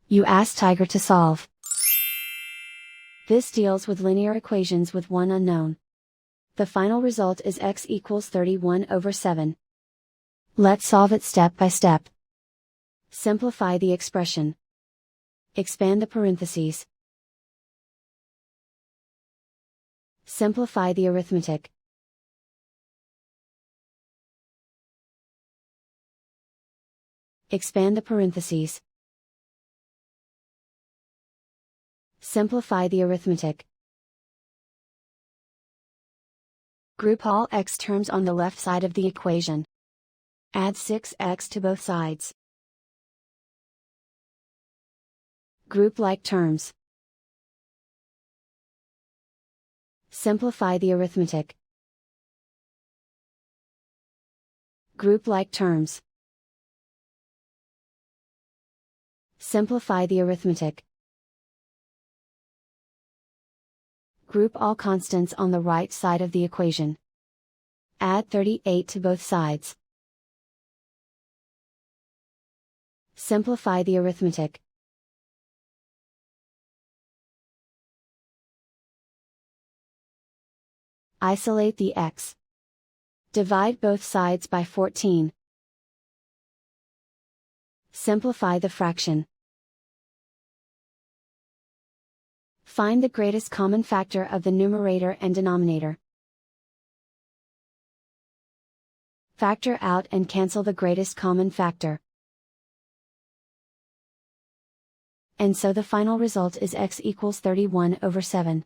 You ask Tiger to solve. This deals with linear equations with one unknown. The final result is x equals 31/7. Let's solve it step by step. Simplify the expression. Expand the parentheses. Simplify the arithmetic. Expand the parentheses. Simplify the arithmetic. Group all x terms on the left side of the equation. Add 6x to both sides. Group like terms. Simplify the arithmetic. Group like terms. Simplify the arithmetic. Group all constants on the right side of the equation. Add 38 to both sides. Simplify the arithmetic. Isolate the x. Divide both sides by 14. Simplify the fraction. Find the greatest common factor of the numerator and denominator. Factor out and cancel the greatest common factor. And so the final result is x equals 31/7.